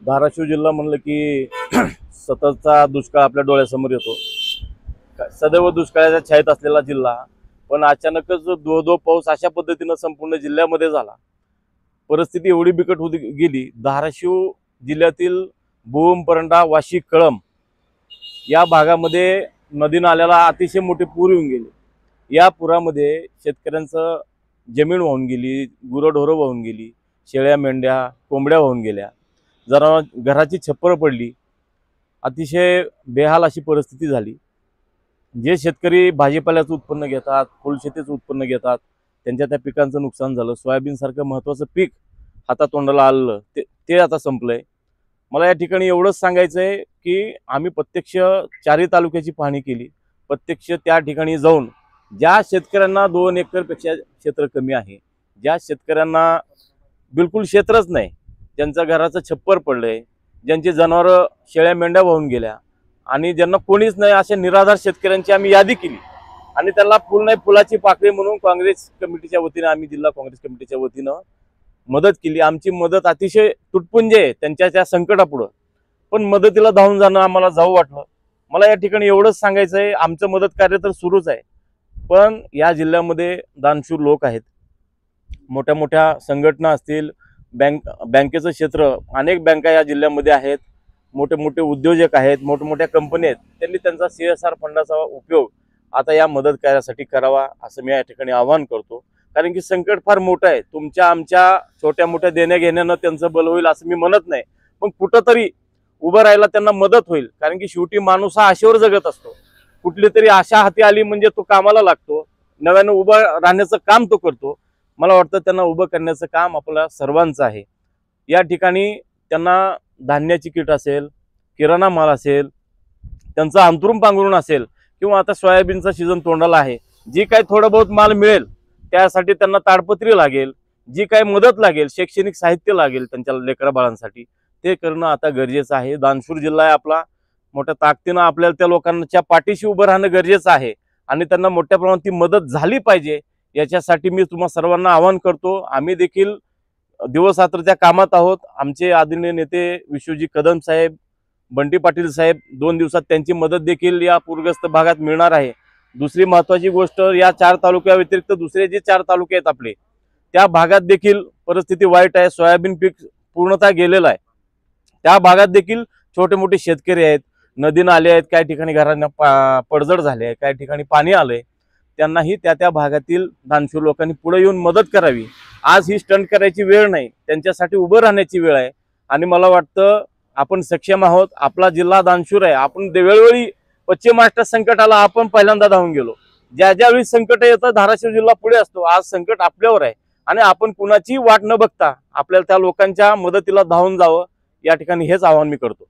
धाराशिव जिल्हा म्हणलं की सततचा दुष्काळ आपल्या डोळ्यासमोर येतो। सदैव दुष्काळाच्या छायेत असलेला जिल्हा, पण अचानकच दो पाऊस अशा पद्धतीने संपूर्ण जिल्ह्यामध्ये झाला। परिस्थिती एवढी बिकट होती गेली। धाराशिव जिल्ह्यातील भूम, परंडा, वाशी, कळंब या भागामध्ये नदी नाल्याला अतिशय मोठे पूर येऊन गेले। या पुरामध्ये शेतकऱ्यांचं जमीन वाहून गेली, गुरंढोरं वाहून गेली, शेळ्या मेंढ्या कोंबड्या वाहून गेल्या, जरा घराची छप्पर पडली। अतिशय बेहाल अशी परिस्थिती झाली। जे शेतकरी भाजीपाल्याचं उत्पन्न घेतात, फुलशेतीचं उत्पन्न घेतात, त्यांच्या त्या पिकांचं नुकसान झालं। सोयाबीन सारखं महत्त्वाचं पीक हातातोंडाला आलं ते आता संपलंय। मला या ठिकाणी एवढंच सांगायचं आहे की आम्ही प्रत्यक्ष चारही तालुक्याची पाहणी केली। प्रत्यक्ष त्या ठिकाणी जाऊन ज्या शेतकऱ्यांना 2 एकरपेक्षा क्षेत्र कमी आहे, ज्या शेतकऱ्यांना बिलकुल क्षेत्रच नाही, ज्यांच्या घराचं छप्पर पडलंय, ज्यांची जनावरं शेळ्या मेंढ्या वाहून गेल्या आणि ज्यांना कोणीच नाही, अशा निराधार शेतकऱ्यांची आम्ही यादी केली आणि त्याला फुल नाही फुलाची पाकळी म्हणून काँग्रेस कमिटीच्या वतीने आम्ही जिल्हा काँग्रेस कमिटीच्या वतीनं मदत केली। आमची मदत अतिशय तुटपुंजी आहे त्यांच्या त्या संकटापुढं, पण मदतीला धावून जाणं आम्हाला जाऊ वाटलं। मला या ठिकाणी एवढंच सांगायचं आहे, आमचं मदत कार्य तर सुरूच आहे, पण या जिल्ह्यामध्ये दानशूर लोक आहेत, मोठ्या मोठ्या संघटना असतील, बँकेचं क्षेत्र, अनेक बँका या जिल्ह्यामध्ये आहेत, मोठे मोठे उद्योजक आहेत, मोठमोठ्या कंपनी आहेत, त्यांनी त्यांचा CSR फंडाचा उपयोग आता या मदत कार्यासाठी करावा असं मी या ठिकाणी आवाहन करतो। कारण की संकट फार मोठं आहे। तुमच्या आमच्या छोट्या मोठ्या देण्या घेण्यानं त्यांचं बल होईल असं मी म्हणत नाही, पण कुठंतरी उभं राहायला त्यांना मदत होईल। कारण की शेवटी माणूस हा आशेवर जगत असतो। कुठली तरी आशा हाती आली म्हणजे तो कामाला लागतो, नव्यानं उभं राहण्याचं काम तो करतो। मला वाटतं त्यांना उभं करण्याचं काम आपल्या सर्वांचं आहे। या ठिकाणी त्यांना धान्याची किट असेल, किराणा माल असेल, त्यांचं अंतरून पांघरून असेल, किंवा आता सोयाबीनचा सीझन तोंडाला आहे, जी काही थोडं बहुत माल मिळेल त्यासाठी त्यांना ताडपत्री लागेल, जी काही मदत लागेल, शैक्षणिक साहित्य लागेल त्यांच्या लेकरा बाळांसाठी, ते करणं आता गरजेचं आहे। दानशूर जिल्हा आहे आपला, मोठ्या ताकदीनं आपल्याला त्या लोकांच्या पाठीशी उभं राहणं गरजेचं आहे आणि त्यांना मोठ्या प्रमाणात ती मदत झाली पाहिजे। याच्यासाठी मी तुम्हा सर्वांना आवाहन करतो। आम्ही देखील दिवस रात्र त्या कामात आहोत। आमचे आदरणीय नेते विश्वजी कदम साहेब, बंटी पाटील साहेब, 2 दिवसात त्यांची मदत देखील या पूरग्रस्त भागात मिळणार आहे। दुसरी महत्त्वाची गोष्ट, या 4 तालुक्या व्यतिरिक्त दुसरे जे 4 तालुके आहेत आपले, त्या भागात देखील परिस्थिती वाईट आहे। सोयाबीन पीक पूर्णतः गेलेलं आहे। त्या भागात देखील छोटे मोठे शेतकरी आहेत, नदी नाले आहेत, काही ठिकाणी घरांना पडझड झाली आहे, काही ठिकाणी पाणी आलंय, त्यांनाही त्या भागातील दानशूर लोकांनी पुढे येऊन मदत करावी। आज ही स्टंट करायची वेळ नाही, त्यांच्यासाठी उभं राहण्याची वेळ आहे आणि मला वाटतं आपण सक्षम आहोत। आपला जिल्हा दानशूर आहे। आपण वेळोवेळी पश्चिम महाराष्ट्र संकटाला आपण पहिल्यांदा धावून गेलो। ज्यावेळी संकट येतं धाराशिव जिल्हा पुढे असतो। आज संकट आपल्यावर आहे आणि आपण कुणाची वाट न बघता आपल्याला त्या लोकांच्या मदतीला धावून जावं, या ठिकाणी हेच आवाहन मी करतो।